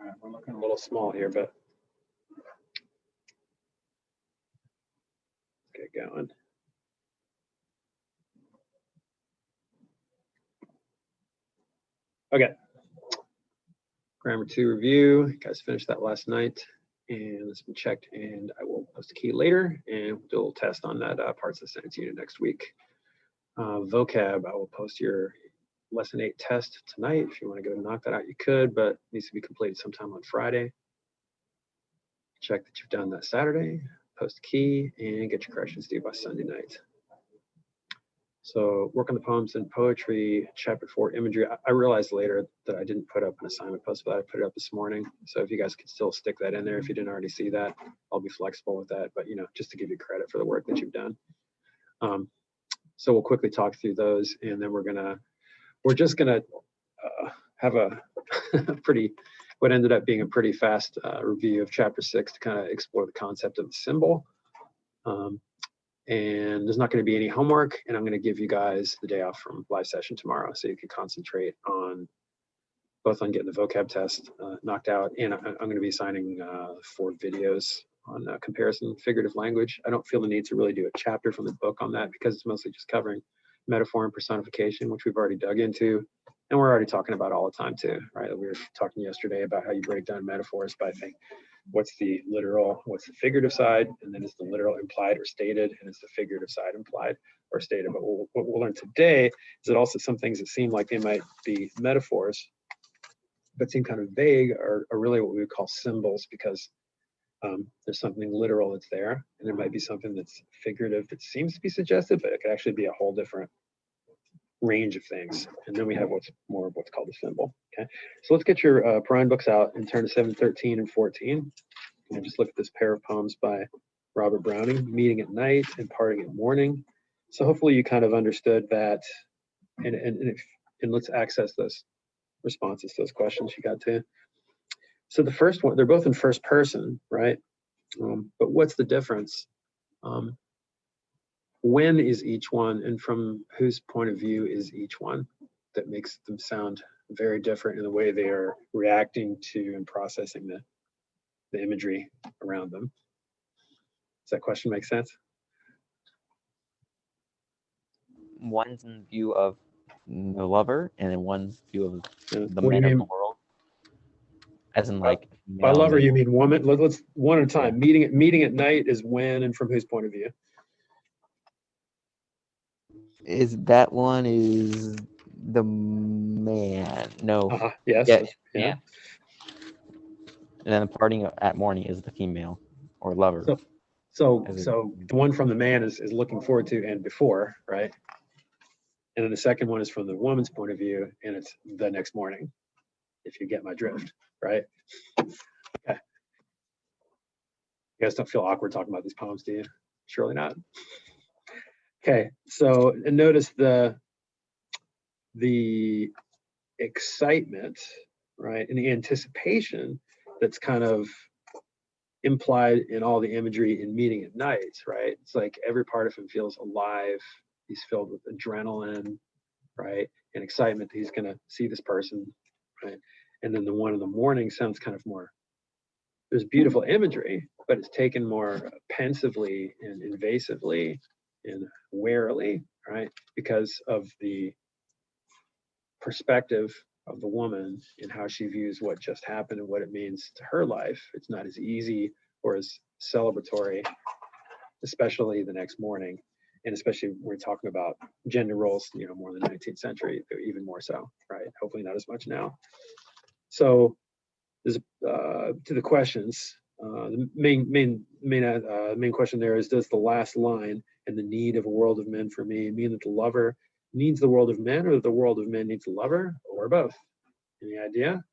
All right, we're looking a little small here, but let's get going. Okay. Grammar 2 review. You guys finished that last night, and it's been checked, and I will post a key later, and we'll do a little test on that parts of the sentence unit next week. Vocab, I will post your lesson 8 test tonight. If you want to go knock that out, you could, but it needs to be completed sometime on Friday. Check that you've done that Saturday, post a key, and get your corrections due by Sunday night. So work on the poems and poetry, chapter 4, imagery. I realized later that I didn't put up an assignment post, but I put it up this morning. So if you guys could still stick that in there, if you didn't already see that, I'll be flexible with that. But, you know, just to give you credit for the work that you've done. So we'll quickly talk through those, and then we're just gonna have a what ended up being a pretty fast review of chapter 6 to kind of explore the concept of the symbol. And there's not going to be any homework, and I'm going to give you guys the day off from live session tomorrow so you can concentrate on both on getting the vocab test knocked out, and I'm going to be assigning 4 videos on comparison figurative language. I don't feel the need to really do a chapter from the book on that because it's mostly just covering metaphor and personification, which we've already dug into, and we're already talking about all the time too, right? We were talking yesterday about how you break down metaphors by thing. What's the literal, what's the figurative side, and then is the literal implied or stated, and is the figurative side implied or stated. But what we'll learn today is that also some things that seem like they might be metaphors, but seem kind of vague, are really what we would call symbols, because there's something literal that's there, and there might be something that's figurative that seems to be suggested, but it could actually be a whole different range of things. And then we have what's called a symbol. Okay, so let's get your Perrine books out and turn to 713 and 14, and just look at this pair of poems by Robert Browning, Meeting at Night and Parting at Morning. So hopefully you kind of understood that, and let's access those responses to those questions you got to. So the first one, they're both in first person, right? But what's the difference? When is each one, and from whose point of view is each one? That makes them sound very different in the way they are reacting to and processing the imagery around them. Does that question make sense? One's in view of the lover, and then one's view of the What do you man of mean? the world. As in, like, By lover, you mean woman? Let's one at a time. Yeah. Meeting at night is when, and from whose point of view? Is that one is the man? No. Yes. Yeah. And then the parting at morning is the female or lover. So the one from the man is looking forward to and before, right? And then the second one is from the woman's point of view, and it's the next morning, if you get my drift, right? Okay. You guys don't feel awkward talking about these poems, do you? Surely not. Okay, so and notice the excitement, right, and the anticipation that's kind of implied in all the imagery in Meeting at Night, right? It's like every part of him feels alive. He's filled with adrenaline, right, and excitement that he's going to see this person, right? And then the one in the morning sounds kind of more, there's beautiful imagery, but it's taken more pensively and invasively and warily, right? Because of the perspective of the woman and how she views what just happened and what it means to her life. It's not as easy or as celebratory, especially the next morning. And especially when we're talking about gender roles, you know, more in the 19th century, even more so, right? Hopefully not as much now. So there's to the questions. The main question there is, does the last line, and the need of a world of men for me, mean that the lover needs the world of men, or that the world of men needs the lover, or both? Any idea?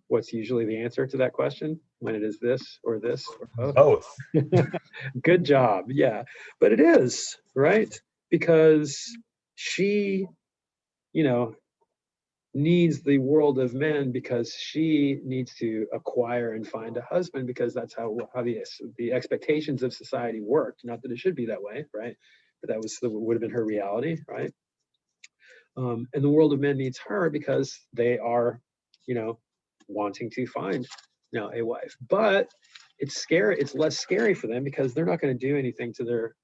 What's usually the answer to that question when it is this or both? Both. Good job. Yeah, but it is, right? Because she, you know, needs the world of men because she needs to acquire and find a husband, because that's how the expectations of society worked. Not that it should be that way, right? But that would have been her reality, right? And the world of men needs her because they are, wanting to find a wife. But it's scary. It's less scary for them because they're not going to do anything to their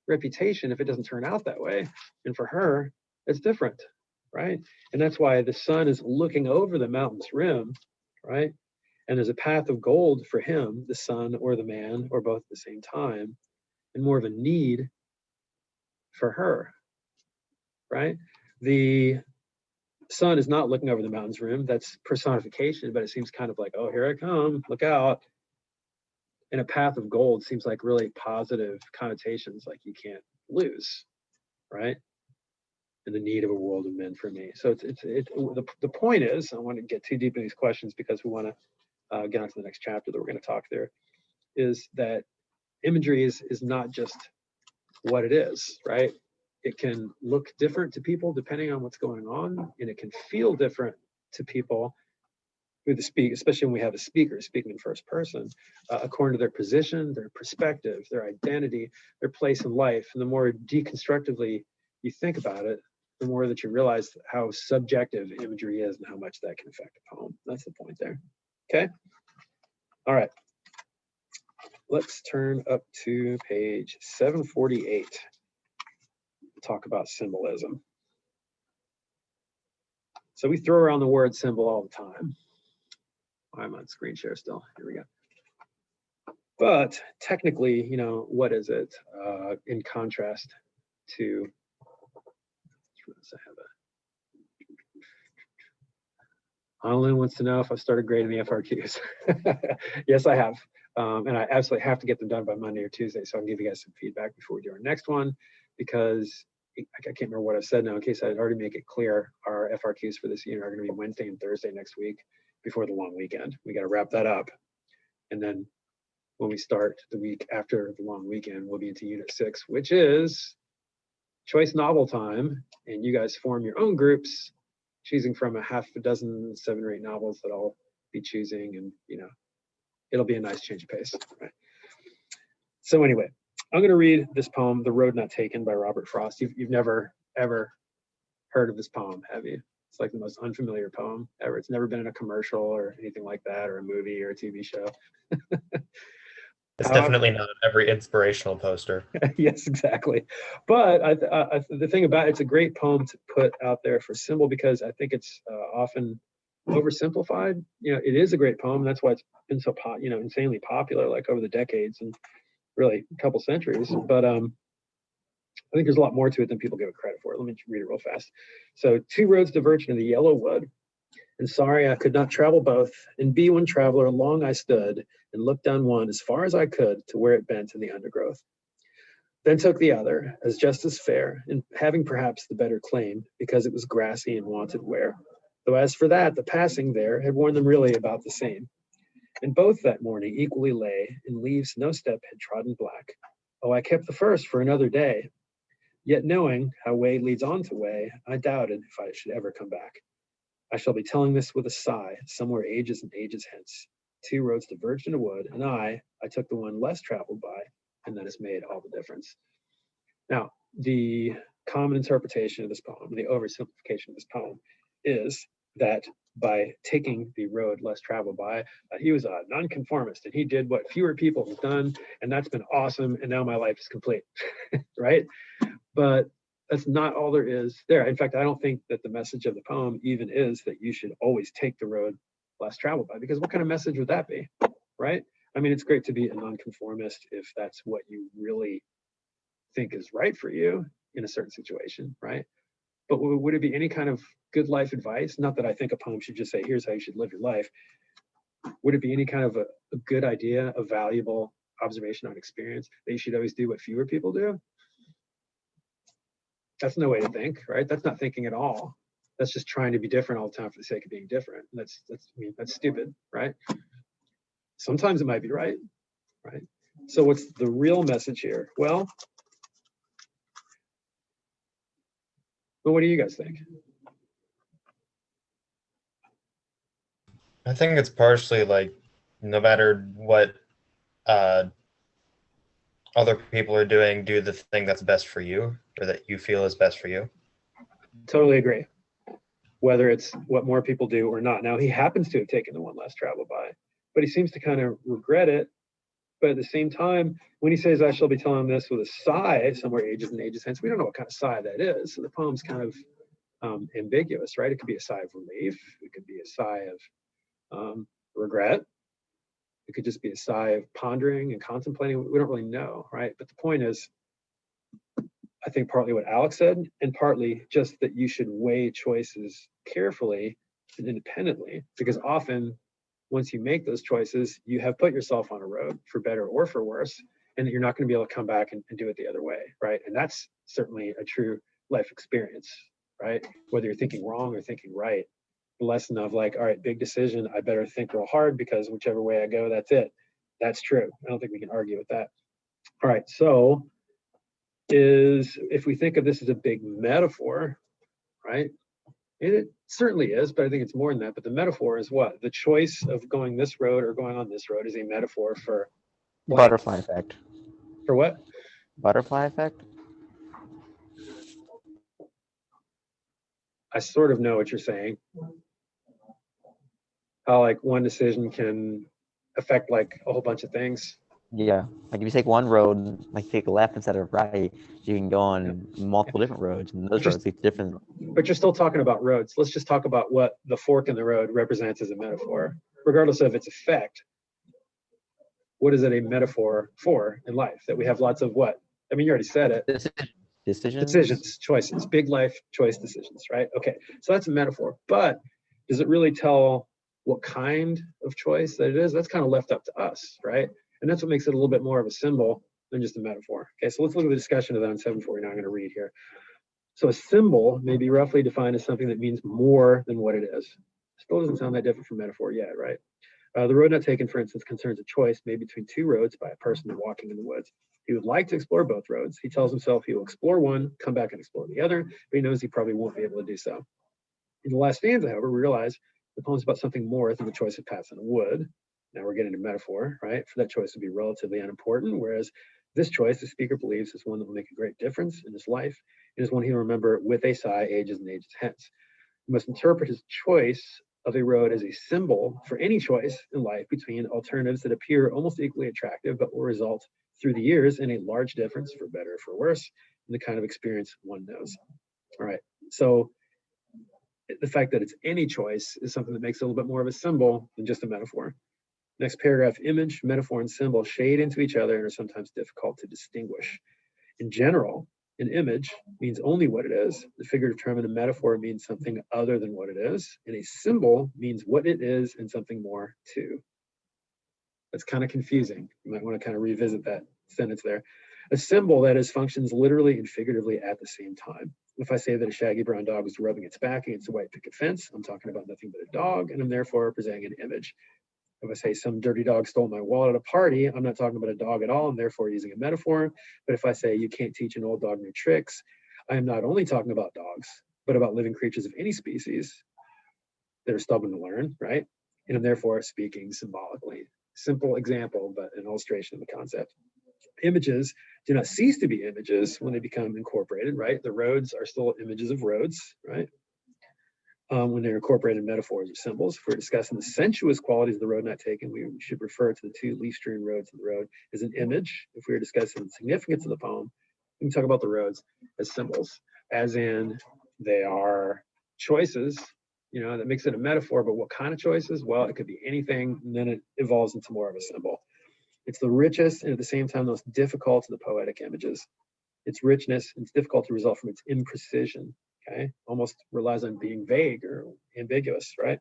reputation if it doesn't turn out that way. And for her, it's different, right? And that's why the sun is looking over the mountain's rim, right? And there's a path of gold for him, the sun or the man, or both at the same time, and more of a need for her, right? The sun is not looking over the mountain's rim. That's personification, but it seems kind of like, oh, here I come, look out. And a path of gold seems like really positive connotations, like you can't lose, right? And the need of a world of men for me. So the point is, I don't want to get too deep in these questions because we want to get on to the next chapter that we're going to talk there, is that imagery is not just what it is, right? It can look different to people depending on what's going on, and it can feel different to people who speak, especially when we have a speaker speaking in first person, according to their position, their perspective, their identity, their place in life. And the more deconstructively you think about it, the more that you realize how subjective imagery is and how much that can affect a poem. That's the point there. Okay. All right. Let's turn up to page 748. Talk about symbolism. So we throw around the word symbol all the time. I'm on screen share still. Here we go. But technically, what is it in contrast to? Alan wants to know if I've started grading the FRQs. Yes, I have. And I absolutely have to get them done by Monday or Tuesday. So I'll give you guys some feedback before we do our next one, because I can't remember what I said now. In case I already make it clear, our FRQs for this unit are going to be Wednesday and Thursday next week before the long weekend. We got to wrap that up. And then when we start the week after the long weekend, we'll be into unit 6, which is choice novel time. And you guys form your own groups, choosing from a half a dozen, 7 or 8 novels that I'll be choosing. And, it'll be a nice change of pace. Right? So anyway, I'm going to read this poem, The Road Not Taken by Robert Frost. You've never, ever heard of this poem, have you? It's like the most unfamiliar poem ever. It's never been in a commercial or anything like that, or a movie or a TV show. It's definitely not every inspirational poster. Yes, exactly. But the thing about it's a great poem to put out there for symbol, because I think it's often oversimplified. It is a great poem. That's why it's been so insanely popular, like over the decades and really a couple centuries. But I think there's a lot more to it than people give it credit for. Let me read it real fast. So, 2 roads diverged in the yellow wood, and sorry I could not travel both. And be one traveler, long I stood, and looked down one as far as I could to where it bent in the undergrowth. Then took the other, as just as fair, and having perhaps the better claim, because it was grassy and wanted wear. Though as for that, the passing there had worn them really about the same. And both that morning equally lay, in leaves no step had trodden black. Oh, I kept the first for another day. Yet knowing how way leads on to way, I doubted if I should ever come back. I shall be telling this with a sigh, somewhere ages and ages hence. 2 roads diverged in a wood, and I took the one less traveled by, and that has made all the difference. Now, the common interpretation of this poem, the oversimplification of this poem, is that by taking the road less traveled by, he was a nonconformist, and he did what fewer people have done, and that's been awesome, and now my life is complete, right? But that's not all there is there. In fact, I don't think that the message of the poem even is that you should always take the road less traveled by, because what kind of message would that be, right? I mean, it's great to be a nonconformist if that's what you really think is right for you in a certain situation, right? But would it be any kind of good life advice? Not that I think a poem should just say, here's how you should live your life. Would it be any kind of a good idea, a valuable observation on experience, that you should always do what fewer people do? That's no way to think, right? That's not thinking at all. That's just trying to be different all the time for the sake of being different. That's stupid, right? Sometimes it might be right? So what's the real message here? Well, what do you guys think? I think it's partially like, no matter what other people are doing, do the thing that's best for you, or that you feel is best for you. Totally agree. Whether it's what more people do or not. Now, he happens to have taken the one less traveled by, but he seems to kind of regret it. But at the same time, when he says, I shall be telling this with a sigh, somewhere ages and ages hence, we don't know what kind of sigh that is. So the poem's kind of ambiguous, right? It could be a sigh of relief. It could be a sigh of regret. It could just be a sigh of pondering and contemplating. We don't really know, right? But the point is, I think partly what Alex said, and partly just that you should weigh choices carefully and independently, because often once you make those choices, you have put yourself on a road for better or for worse, and that you're not going to be able to come back and do it the other way, right? And that's certainly a true life experience, right? Whether you're thinking wrong or thinking right, the lesson of like, all right, big decision, I better think real hard because whichever way I go, that's it. That's true. I don't think we can argue with that. All right, so if we think of this as a big metaphor, right? It certainly is, but I think it's more than that. But the metaphor is what? The choice of going this road or going on this road is a metaphor for blank. Butterfly effect. For what? Butterfly effect? I sort of know what you're saying. How like one decision can affect like a whole bunch of things. Yeah. Like if you take one road, like take left instead of right, you can go on multiple different roads, and those roads lead to different. But you're still talking about roads. Let's just talk about what the fork in the road represents as a metaphor, regardless of its effect. What is it a metaphor for in life? That we have lots of what? I mean, you already said it. Decisions, choices, big life choice decisions, right? Okay, so that's a metaphor. But does it really tell what kind of choice that it is? That's kind of left up to us, right? And that's what makes it a little bit more of a symbol than just a metaphor. Okay, so let's look at the discussion of that on 749. I'm going to read here. So a symbol may be roughly defined as something that means more than what it is. Still doesn't sound that different from metaphor yet, right? The road not taken, for instance, concerns a choice made between two roads by a person walking in the woods. He would like to explore both roads. He tells himself he will explore one, come back and explore the other, but he knows he probably won't be able to do so. In the last stanza, however, we realize the poem's about something more than the choice of paths in a wood. Now we're getting to metaphor, right? For that choice to be relatively unimportant, whereas this choice, the speaker believes, is one that will make a great difference in his life. It is one he'll remember with a sigh, ages and ages hence. We must interpret his choice of a road as a symbol for any choice in life between alternatives that appear almost equally attractive, but will result through the years in a large difference, for better or for worse, in the kind of experience one knows. All right, so the fact that it's any choice is something that makes it a little bit more of a symbol than just a metaphor. Next paragraph, image, metaphor, and symbol shade into each other and are sometimes difficult to distinguish. In general, an image means only what it is. The figurative term in a metaphor means something other than what it is. And a symbol means what it is and something more too. That's kind of confusing. You might want to kind of revisit that sentence there. A symbol, that is, functions literally and figuratively at the same time. If I say that a shaggy brown dog is rubbing its back against a white picket fence, I'm talking about nothing but a dog, and I'm therefore presenting an image. If I say some dirty dog stole my wallet at a party, I'm not talking about a dog at all. I'm therefore using a metaphor. But if I say you can't teach an old dog new tricks, I am not only talking about dogs, but about living creatures of any species that are stubborn to learn, right? And I'm therefore speaking symbolically. Simple example, but an illustration of the concept. Images do not cease to be images when they become incorporated, right? The roads are still images of roads, right? When they're incorporated metaphors or symbols. If we're discussing the sensuous qualities of the road not taken, we should refer to the two leaf-strewn roads of the road as an image. If we're discussing the significance of the poem, we can talk about the roads as symbols, as in they are choices, you know, that makes it a metaphor, but what kind of choices? Well, it could be anything, and then it evolves into more of a symbol. It's the richest and at the same time most difficult of the poetic images. Its richness, it's difficult to result from its imprecision. Okay, almost relies on being vague or ambiguous, right?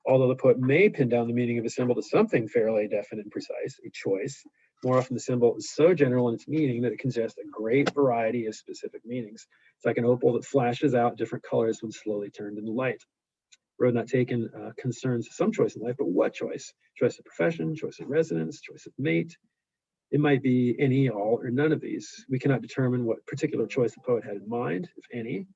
Although the poet may pin down the meaning of a symbol to something fairly definite and precise, a choice, more often the symbol is so general in its meaning that it can suggest a great variety of specific meanings. It's like an opal that flashes out different colors when slowly turned into light. Road not taken concerns some choice in life, but what choice? Choice of profession, choice of residence, choice of mate. It might be any, all, or none of these. We cannot determine what particular choice the poet had in mind, if any,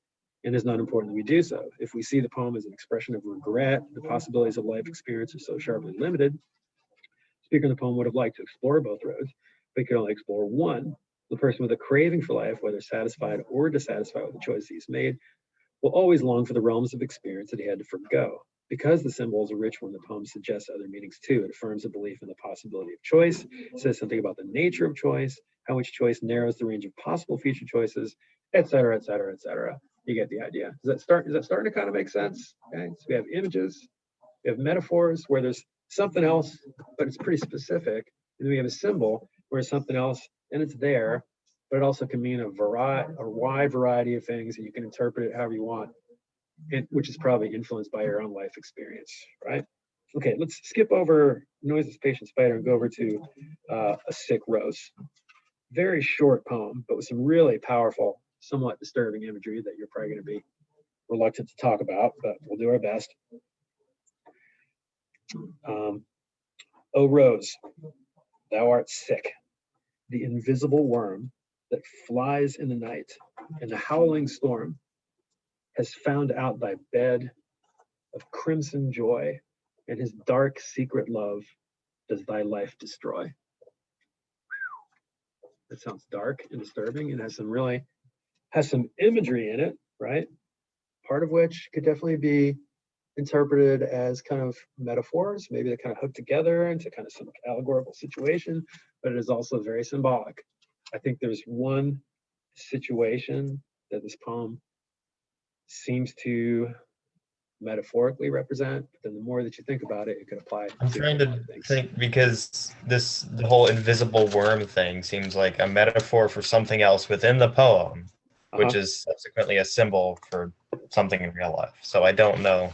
and it's not important that we do so. If we see the poem as an expression of regret, the possibilities of life experience are so sharply limited. The speaker in the poem would have liked to explore both roads, but he could only explore one. The person with a craving for life, whether satisfied or dissatisfied with the choice he's made, will always long for the realms of experience that he had to forgo. Because the symbol is a rich one, the poem suggests other meanings too. It affirms a belief in the possibility of choice, says something about the nature of choice, how each choice narrows the range of possible future choices, etc., etc., etc. You get the idea. Is that starting to kind of make sense? Okay, so we have images, we have metaphors where there's something else, but it's pretty specific. And then we have a symbol where it's something else and it's there, but it also can mean a wide variety of things, and you can interpret it however you want, which is probably influenced by your own life experience, right? Okay, let's skip over Noiseless Patient Spider and go over to A Sick Rose. Very short poem, but with some really powerful, somewhat disturbing imagery that you're probably going to be reluctant to talk about, but we'll do our best. O Rose, thou art sick, the invisible worm that flies in the night, and the howling storm has found out thy bed of crimson joy, and his dark secret love does thy life destroy. That sounds dark and disturbing, and has some imagery in it, right? Part of which could definitely be interpreted as kind of metaphors, maybe they kind of hook together into kind of some allegorical situation, but it is also very symbolic. I think there's one situation that this poem seems to metaphorically represent, but then the more that you think about it, it could apply. I'm trying to think, because the whole invisible worm thing seems like a metaphor for something else within the poem, which is subsequently a symbol for something in real life. So I don't know.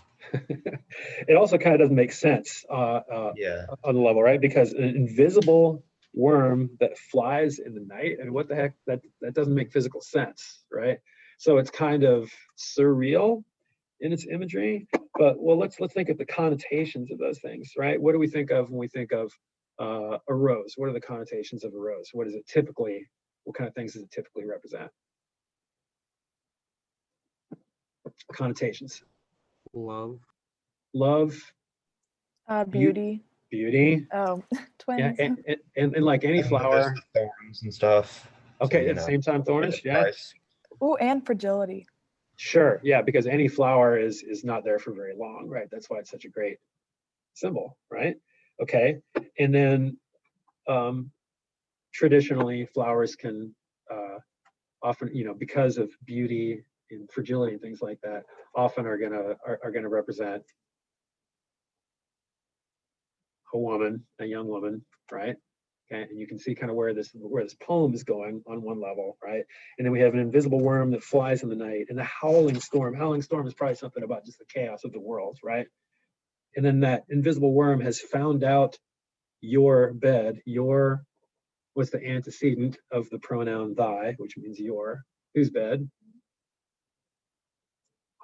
It also kind of doesn't make sense on the level, right? Because an invisible worm that flies in the night, and what the heck, that doesn't make physical sense, right? So it's kind of surreal in its imagery, but well, let's think of the connotations of those things, right? What do we think of when we think of a rose? What are the connotations of a rose? What is it typically? What kind of things does it typically represent? Connotations. Love. Beauty. Beauty. Oh, twins. Yeah, and like any flower. Thorns and stuff. Okay, so, at the same time, thorns. Yeah. Nice. Oh, and fragility. Sure. Yeah, because any flower is not there for very long, right? That's why it's such a great symbol, right? Okay, and then traditionally, flowers can often, because of beauty and fragility and things like that, often are gonna represent a woman, a young woman, right? Okay, and you can see kind of where this poem is going on one level, right? And then we have an invisible worm that flies in the night, and the howling storm. Howling storm is probably something about just the chaos of the world, right? And then that invisible worm has found out your bed, what's the antecedent of the pronoun thy, which means your, whose bed?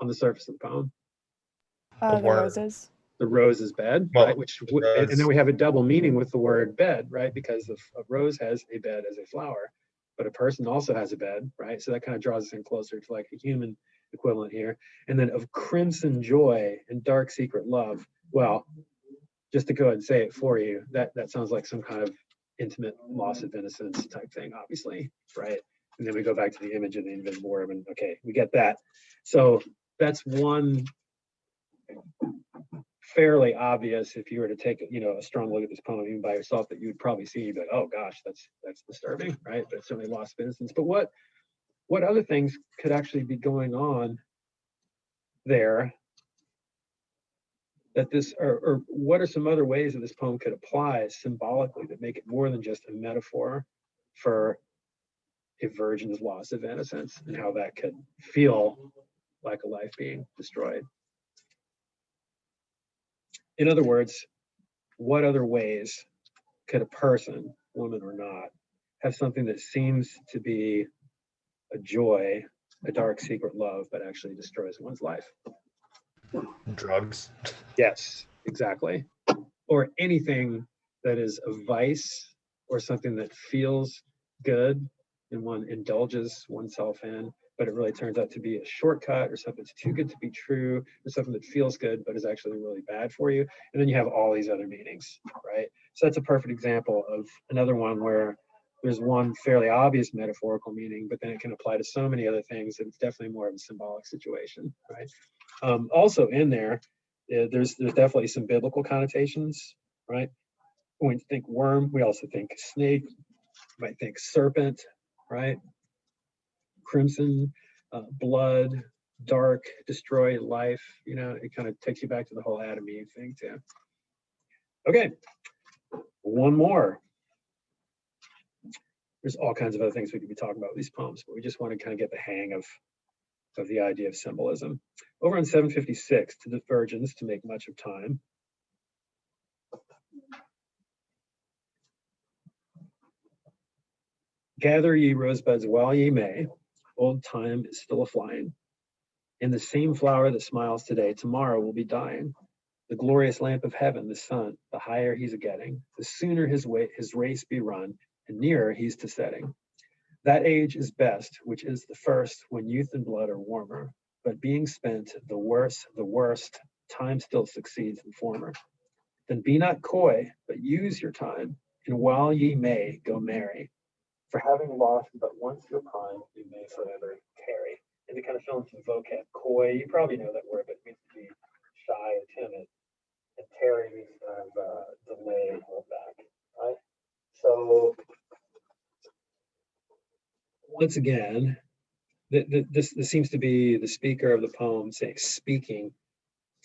On the surface of the poem. The roses. The rose's bed, Well, right? And then we have a double meaning with the word bed, right? Because a rose has a bed as a flower, but a person also has a bed, right? So that kind of draws us in closer to like a human equivalent here. And then of crimson joy and dark secret love. Well, just to go ahead and say it for you, that sounds like some kind of intimate loss of innocence type thing, obviously, right? And then we go back to the image of the invisible worm, and okay, we get that. So that's one fairly obvious, if you were to take a strong look at this poem even by yourself, that you would probably see that, oh gosh, that's disturbing, right? But it's certainly loss of innocence. But what other things could actually be going on there that this, or what are some other ways that this poem could apply symbolically that make it more than just a metaphor for a virgin's loss of innocence, and how that could feel like a life being destroyed? In other words, what other ways could a person, woman or not, have something that seems to be a joy, a dark secret love, but actually destroys one's life? Drugs. Yes, exactly. Or anything that is a vice, or something that feels good and one indulges oneself in, but it really turns out to be a shortcut, or something that's too good to be true, or something that feels good but is actually really bad for you. And then you have all these other meanings, right? So that's a perfect example of another one where there's one fairly obvious metaphorical meaning, but then it can apply to so many other things that it's definitely more of a symbolic situation, right? Also in there, there's definitely some biblical connotations, right? When you think worm, we also think snake, you might think serpent, right? Crimson, blood, dark, destroy, life, you know, it kind of takes you back to the whole Adam Eve thing too. Okay, one more. There's all kinds of other things we could be talking about with these poems, but we just want to kind of get the hang of the idea of symbolism. Over on 756, to the virgins to make much of time. Gather ye rosebuds while ye may, old time is still a-flying. And the same flower that smiles today, tomorrow will be dying. The glorious lamp of heaven, the sun, the higher he's a-getting, the sooner his race be run, and nearer he's to setting. That age is best, which is the first, when youth and blood are warmer, but being spent, the worst, time still succeeds the former. Then be not coy, but use your time, and while ye may, go marry. For having lost but once your prime, you may forever carry. And to kind of fill in some vocab, coy, you probably know that word, but it means to be shy or timid. And tarry means kind of delay, hold back, right? So once again, this seems to be the speaker of the poem speaking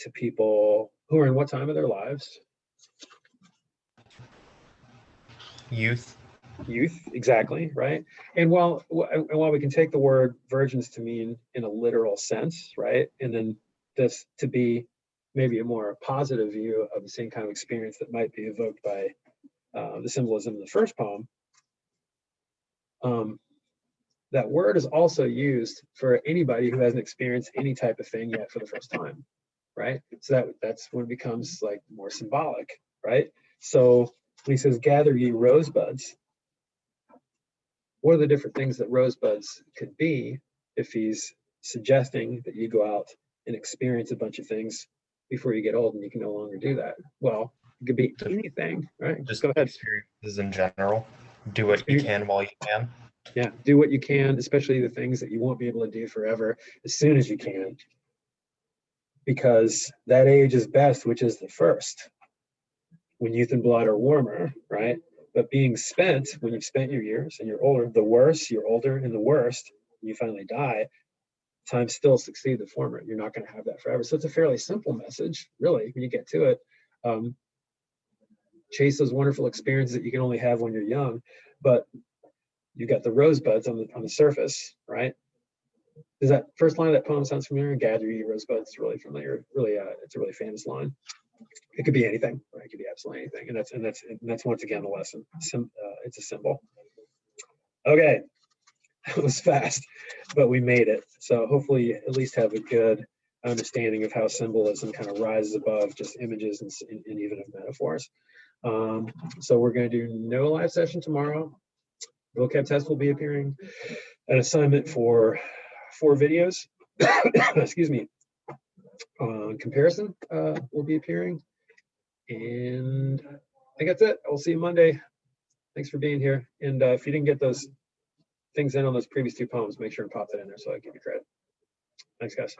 to people who are in what time of their lives? Youth. Youth, exactly, right? And while we can take the word virgins to mean in a literal sense, right? And then this to be maybe a more positive view of the same kind of experience that might be evoked by the symbolism in the first poem. That word is also used for anybody who hasn't experienced any type of thing yet for the first time, right? So that's when it becomes like more symbolic, right? So when he says, gather ye rosebuds, what are the different things that rosebuds could be if he's suggesting that you go out and experience a bunch of things before you get old and you can no longer do that? Well, it could be anything, right? Just go ahead. Experiences in general. Do what you can while you can. Yeah, do what you can, especially the things that you won't be able to do forever, as soon as you can. Because that age is best, which is the first, when youth and blood are warmer, right? But being spent, when you've spent your years and you're older, the worse, you're older and the worst, and you finally die, time still succeeds the former. You're not going to have that forever. So it's a fairly simple message, really, when you get to it. Chase those wonderful experiences that you can only have when you're young, but you got the rosebuds on the surface, right? Does that first line of that poem sounds familiar? Gather ye rosebuds, really familiar. Really, it's a really famous line. It could be anything, right? It could be absolutely anything, and that's once again the lesson. It's a symbol. Okay, that was fast, but we made it. So hopefully, you at least have a good understanding of how symbolism kind of rises above just images and even of metaphors. So we're going to do no live session tomorrow. Vocab test will be appearing. An assignment for 4 videos, excuse me, comparison will be appearing. And I think that's it. I'll see you Monday. Thanks for being here. And if you didn't get those things in on those previous 2 poems, make sure and pop that in there so I give you credit. Thanks, guys.